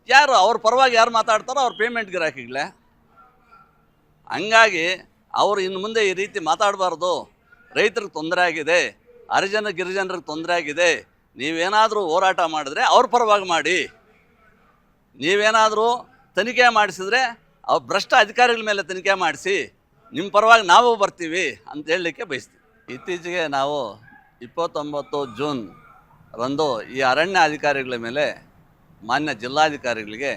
ಯಾರು ಅವ್ರ ಪರವಾಗಿ ಯಾರು ಮಾತಾಡ್ತಾರೋ ಅವ್ರ ಪೇಮೆಂಟ್ ಗಿರಾಕಿಗಳೇ. ಹಂಗಾಗಿ ಅವರು ಇನ್ನು ಮುಂದೆ ಈ ರೀತಿ ಮಾತಾಡಬಾರ್ದು. ರೈತರಿಗೆ ತೊಂದರೆ ಆಗಿದೆ, ಹರಿಜನ ಗಿರಿಜನರಿಗೆ ತೊಂದರೆ ಆಗಿದೆ, ನೀವೇನಾದರೂ ಹೋರಾಟ ಮಾಡಿದ್ರೆ ಅವ್ರ ಪರವಾಗಿ ಮಾಡಿ, ನೀವೇನಾದರೂ ತನಿಖೆ ಮಾಡಿಸಿದ್ರೆ ಅವ್ರು ಭ್ರಷ್ಟ ಅಧಿಕಾರಿಗಳ ಮೇಲೆ ತನಿಖೆ ಮಾಡಿಸಿ, ನಿಮ್ಮ ಪರವಾಗಿ ನಾವು ಬರ್ತೀವಿ ಅಂತ ಹೇಳಲಿಕ್ಕೆ ಬಯಸ್ತೀವಿ. ಇತ್ತೀಚೆಗೆ ನಾವು 29 ಜೂನ್ ರಂದು ಈ ಅರಣ್ಯ ಅಧಿಕಾರಿಗಳ ಮೇಲೆ ಮಾನ್ಯ ಜಿಲ್ಲಾಧಿಕಾರಿಗಳಿಗೆ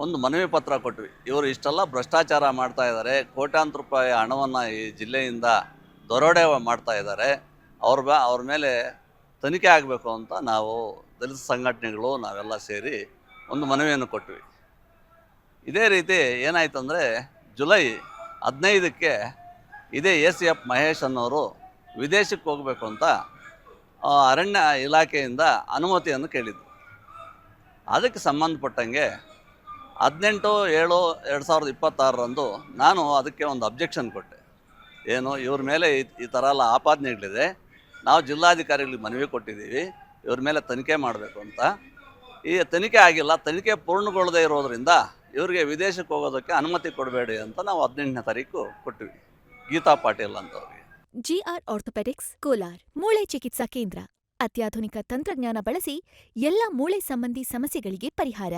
ಒಂದು ಮನವಿ ಪತ್ರ ಕೊಟ್ವಿ. ಇವರು ಇಷ್ಟೆಲ್ಲ ಭ್ರಷ್ಟಾಚಾರ ಮಾಡ್ತಾ ಇದ್ದಾರೆ, ಕೋಟ್ಯಾಂತರ ರೂಪಾಯಿ ಹಣವನ್ನು ಈ ಜಿಲ್ಲೆಯಿಂದ ದರೋಡೆ ಮಾಡ್ತಾ ಇದ್ದಾರೆ, ಅವ್ರ ಮೇಲೆ ತನಿಖೆ ಆಗಬೇಕು ಅಂತ ನಾವು ದಲಿತ ಸಂಘಟನೆಗಳು ನಾವೆಲ್ಲ ಸೇರಿ ಒಂದು ಮನವಿಯನ್ನು ಕೊಟ್ವಿ. ಇದೇ ರೀತಿ ಏನಾಯ್ತು ಅಂದರೆ ಜುಲೈ 15ಕ್ಕೆ ಇದೇ ACF ಮಹೇಶ್ ಅನ್ನೋರು ವಿದೇಶಕ್ಕೆ ಹೋಗಬೇಕು ಅಂತ ಅರಣ್ಯ ಇಲಾಖೆಯಿಂದ ಅನುಮತಿಯನ್ನು ಕೇಳಿದ್ರು. ಅದಕ್ಕೆ ಸಂಬಂಧಪಟ್ಟಂಗೆ 18/7/2026ರಂದು ನಾನು ಅದಕ್ಕೆ ಒಂದು ಅಬ್ಜೆಕ್ಷನ್ ಕೊಟ್ಟೆ. ಏನು, ಇವ್ರ ಮೇಲೆ ಈ ಥರ ಎಲ್ಲ ಆಪಾದನೆಗಳಿದೆ, ನಾವು ಜಿಲ್ಲಾಧಿಕಾರಿಗಳಿಗೆ ಮನವಿ ಕೊಟ್ಟಿದ್ದೀವಿ, ಇವ್ರ ಮೇಲೆ ತನಿಖೆ ಮಾಡಬೇಕು ಅಂತ. ಈ ತನಿಖೆ ಆಗಿಲ್ಲ, ತನಿಖೆ ಪೂರ್ಣಗೊಳ್ಳದೇ ಇರೋದರಿಂದ ಇವರಿಗೆ ವಿದೇಶಕ್ಕೆ ಹೋಗೋದಕ್ಕೆ ಅನುಮತಿ ಕೊಡಬೇಡಿ ಅಂತ ನಾವು 18ನೇ ತಾರೀಕು ಕೊಟ್ಟಿವಿ ಗೀತಾ ಪಾಟೀಲ್ ಅಂತವ್ರಿಗೆ. GR ಆರ್ಥೋಪೆಡಿಕ್ಸ್ ಕೋಲಾರ್ ಮೂಳೆ ಚಿಕಿತ್ಸಾ ಕೇಂದ್ರ ಅತ್ಯಾಧುನಿಕ ತಂತ್ರಜ್ಞಾನ ಬಳಸಿ ಎಲ್ಲ ಮೂಳೆ ಸಂಬಂಧಿ ಸಮಸ್ಯೆಗಳಿಗೆ ಪರಿಹಾರ.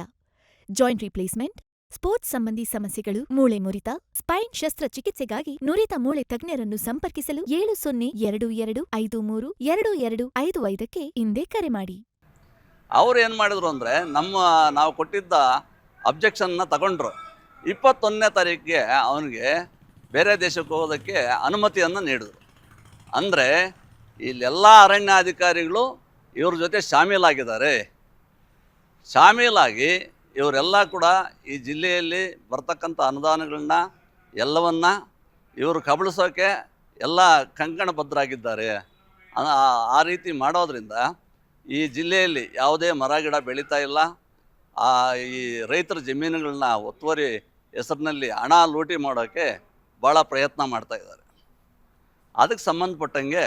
ಜಾಯಿಂಟ್ ರಿಪ್ಲೇಸ್ಮೆಂಟ್, ಸ್ಪೋರ್ಟ್ಸ್ ಸಂಬಂಧಿ ಸಮಸ್ಯೆಗಳು, ಮೂಳೆ ಮುರಿತ, ಸ್ಪೈನ್ ಶಸ್ತ್ರಚಿಕಿತ್ಸೆಗಾಗಿ ನುರಿತ ಮೂಳೆ ತಜ್ಞರನ್ನು ಸಂಪರ್ಕಿಸಲು 7022532255ಕ್ಕೆ ಇಂದೇ ಕರೆ ಮಾಡಿ. ಅವ್ರು ಏನು ಮಾಡಿದ್ರು ಅಂದರೆ ನಾವು ಕೊಟ್ಟಿದ್ದ ಅಬ್ಜೆಕ್ಷನ್ನ ತಗೊಂಡ್ರು. 21ನೇ ತಾರೀಕಿಗೆ ಅವನಿಗೆ ಬೇರೆ ದೇಶಕ್ಕೆ ಹೋಗೋದಕ್ಕೆ ಅನುಮತಿಯನ್ನು ನೀಡಿದ್ರು. ಅಂದರೆ ಇಲ್ಲೆಲ್ಲ ಅರಣ್ಯ ಅಧಿಕಾರಿಗಳು ಇವ್ರ ಜೊತೆ ಶಾಮೀಲಾಗಿ ಇವರೆಲ್ಲ ಕೂಡ ಈ ಜಿಲ್ಲೆಯಲ್ಲಿ ಬರ್ತಕ್ಕಂಥ ಅನುದಾನಗಳನ್ನ ಎಲ್ಲವನ್ನ ಇವರು ಕಬಳಿಸೋಕೆ ಎಲ್ಲ ಕಂಕಣಬದ್ಧರಾಗಿದ್ದಾರೆ. ಆ ರೀತಿ ಮಾಡೋದ್ರಿಂದ ಈ ಜಿಲ್ಲೆಯಲ್ಲಿ ಯಾವುದೇ ಮರ ಗಿಡ ಬೆಳೀತಾ ಇಲ್ಲ. ಈ ರೈತರ ಜಮೀನುಗಳನ್ನ ಒತ್ತುವರಿ ಹೆಸರಿನಲ್ಲಿ ಹಣ ಲೂಟಿ ಮಾಡೋಕ್ಕೆ ಭಾಳ ಪ್ರಯತ್ನ ಮಾಡ್ತಾ ಇದ್ದಾರೆ. ಅದಕ್ಕೆ ಸಂಬಂಧಪಟ್ಟಂಗೆ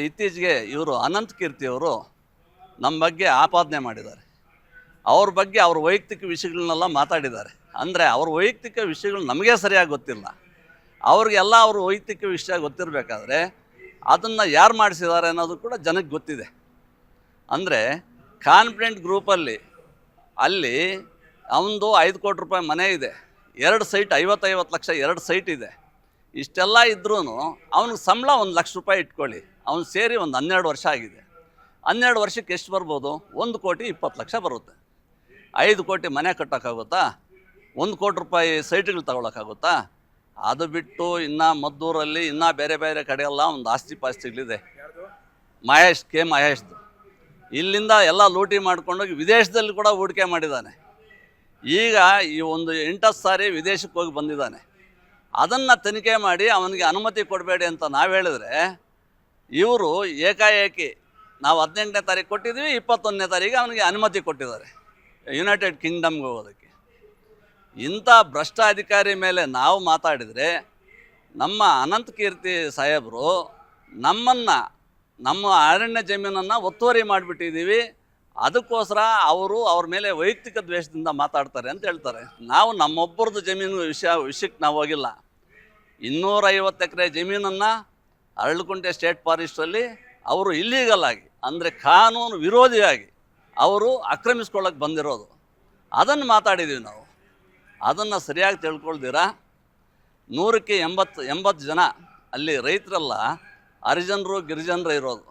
ಇತ್ತೀಚೆಗೆ ಇವರು ಅನಂತ ಕೀರ್ತಿಯವರು ನಮ್ಮ ಬಗ್ಗೆ ಆಪಾದನೆ ಮಾಡಿದ್ದಾರೆ. ಅವ್ರ ಬಗ್ಗೆ ಅವ್ರ ವೈಯಕ್ತಿಕ ವಿಷಯಗಳನ್ನೆಲ್ಲ ಮಾತಾಡಿದ್ದಾರೆ. ಅಂದರೆ ಅವ್ರ ವೈಯಕ್ತಿಕ ವಿಷಯಗಳು ನಮಗೆ ಸರಿಯಾಗಿ ಗೊತ್ತಿಲ್ಲ. ಅವ್ರಿಗೆಲ್ಲ ಅವ್ರ ವೈಯಕ್ತಿಕ ವಿಷಯ ಗೊತ್ತಿರಬೇಕಾದ್ರೆ ಅದನ್ನು ಯಾರು ಮಾಡಿಸಿದ್ದಾರೆ ಅನ್ನೋದು ಕೂಡ ಜನಕ್ಕೆ ಗೊತ್ತಿದೆ. ಅಂದರೆ ಕಾನ್ಫಿಡೆಂಟ್ ಗ್ರೂಪಲ್ಲಿ ಅಲ್ಲಿ ಅವನದು 5 ಕೋಟಿ ರೂಪಾಯಿ ಮನೆ ಇದೆ, 2 ಸೈಟ್ 50 ಲಕ್ಷ 2 ಸೈಟ್ ಇದೆ. ಇಷ್ಟೆಲ್ಲ ಇದ್ರೂ ಅವ್ನಿಗೆ ಸಂಬಳ 1 ಲಕ್ಷ ರೂಪಾಯಿ ಇಟ್ಕೊಳ್ಳಿ, ಅವ್ನು ಸೇರಿ ಒಂದು 12 ವರ್ಷ ಆಗಿದೆ. 12 ವರ್ಷಕ್ಕೆ ಎಷ್ಟು ಬರ್ಬೋದು? 1,20,00,000 ಬರುತ್ತೆ. 5 ಕೋಟಿ ಮನೆ ಕಟ್ಟೋಕ್ಕಾಗುತ್ತಾ? 1 ಕೋಟಿ ರೂಪಾಯಿ ಸೈಟ್ಗಳು ತಗೊಳಕ್ಕಾಗುತ್ತಾ? ಅದು ಬಿಟ್ಟು ಇನ್ನು ಮದ್ದೂರಲ್ಲಿ ಇನ್ನೂ ಬೇರೆ ಬೇರೆ ಕಡೆಯೆಲ್ಲ ಒಂದು ಆಸ್ತಿ ಪಾಸ್ತಿಗಳಿದೆ. ಮಹೇಶ್ದು ಇಲ್ಲಿಂದ ಎಲ್ಲ ಲೂಟಿ ಮಾಡ್ಕೊಂಡೋಗಿ ವಿದೇಶದಲ್ಲಿ ಕೂಡ ಹೂಡಿಕೆ ಮಾಡಿದ್ದಾನೆ. ಈಗ ಈ ಒಂದು 8 ಸಾರಿ ವಿದೇಶಕ್ಕೆ ಹೋಗಿ ಬಂದಿದ್ದಾನೆ. ಅದನ್ನು ತನಿಖೆ ಮಾಡಿ ಅವನಿಗೆ ಅನುಮತಿ ಕೊಡಬೇಡಿ ಅಂತ ನಾವು ಹೇಳಿದ್ರೆ ಇವರು ಏಕಾಏಕಿ ನಾವು 18ನೇ ತಾರೀಕು ಕೊಟ್ಟಿದ್ವಿ, 21ನೇ ತಾರೀಕಿಗೆ ಅವನಿಗೆ ಅನುಮತಿ ಕೊಟ್ಟಿದ್ದಾರೆ ಯುನೈಟೆಡ್ ಕಿಂಗ್ಡಮ್ಗೆ ಹೋಗೋದಕ್ಕೆ. ಇಂಥ ಭ್ರಷ್ಟ ಅಧಿಕಾರಿ ಮೇಲೆ ನಾವು ಮಾತಾಡಿದರೆ ನಮ್ಮ ಅನಂತ ಕೀರ್ತಿ ಸಾಹೇಬರು ನಮ್ಮ ಅರಣ್ಯ ಜಮೀನನ್ನು ಒತ್ತುವರಿ ಮಾಡಿಬಿಟ್ಟಿದ್ದೀವಿ, ಅದಕ್ಕೋಸ್ಕರ ಅವ್ರ ಮೇಲೆ ವೈಯಕ್ತಿಕ ದ್ವೇಷದಿಂದ ಮಾತಾಡ್ತಾರೆ ಅಂತ ಹೇಳ್ತಾರೆ. ನಾವು ನಮ್ಮೊಬ್ಬರದ್ದು ಜಮೀನು ವಿಷಯಕ್ಕೆ ನಾವು ಹೋಗಿಲ್ಲ. 250 ಎಕರೆ ಜಮೀನನ್ನು ಅರಳಕುಂಟೆ ಸ್ಟೇಟ್ ಫಾರೆಸ್ಟಲ್ಲಿ ಅವರು ಇಲ್ಲೀಗಲ್ ಆಗಿ, ಅಂದರೆ ಕಾನೂನು ವಿರೋಧಿಯಾಗಿ ಅವರು ಆಕ್ರಮಿಸ್ಕೊಳ್ಳೋಕೆ ಬಂದಿರೋದು. ಅದನ್ನು ಮಾತಾಡಿದ್ದೀವಿ ನಾವು. ಅದನ್ನು ಸರಿಯಾಗಿ ತಿಳ್ಕೊಳ್ದಿರ 100ಕ್ಕೆ 80 ಜನ ಅಲ್ಲಿ ರೈತರೆಲ್ಲ ಹರಿಜನರು ಗಿರಿಜನರು ಇರೋದು.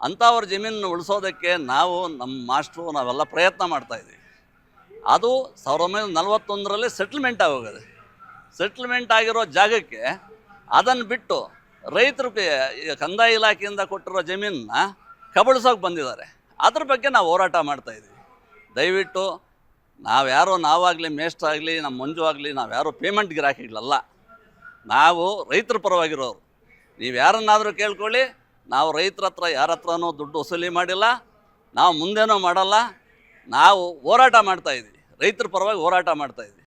ಅಂಥವ್ರ ಜಮೀನನ್ನು ಉಳಿಸೋದಕ್ಕೆ ನಮ್ಮ ಮಾಸ್ಟ್ರು ನಾವೆಲ್ಲ ಪ್ರಯತ್ನ ಮಾಡ್ತಾಯಿದ್ದೀವಿ. ಅದು 1941ರಲ್ಲಿ ಸೆಟ್ಲ್ಮೆಂಟ್ ಆಗೋಗಿದೆ. ಸೆಟ್ಲ್ಮೆಂಟ್ ಆಗಿರೋ ಜಾಗಕ್ಕೆ ಅದನ್ನು ಬಿಟ್ಟು ರೈತರು ಕಂದಾಯ ಇಲಾಖೆಯಿಂದ ಕೊಟ್ಟಿರೋ ಜಮೀನನ್ನ ಕಬಳಿಸೋಕೆ ಬಂದಿದ್ದಾರೆ. ಅದ್ರ ಬಗ್ಗೆ ನಾವು ಹೋರಾಟ ಮಾಡ್ತಾಯಿದ್ದೀವಿ. ದಯವಿಟ್ಟು ನಾವಾಗಲಿ ಮೇಷ್ಟ್ರಾಗಲಿ ನಮ್ಮ ಮಂಜು ಆಗಲಿ ನಾವ್ಯಾರು ಪೇಮೆಂಟ್ ಗಿರಾಕಿಗಳಲ್ಲ, ನಾವು ರೈತರ ಪರವಾಗಿರೋರು. ನೀವು ಯಾರನ್ನಾದರೂ ಕೇಳ್ಕೊಳ್ಳಿ, ನಾವು ರೈತರ ಹತ್ರ ಯಾರ ಹತ್ರನೂ ದುಡ್ಡು ವಸೂಲಿ ಮಾಡಿಲ್ಲ, ನಾವು ಮುಂದೇನೂ ಮಾಡಲ್ಲ. ನಾವು ಹೋರಾಟ ಮಾಡ್ತಾಯಿದ್ದೀವಿ, ರೈತರ ಪರವಾಗಿ ಹೋರಾಟ ಮಾಡ್ತಾಯಿದ್ದೀವಿ.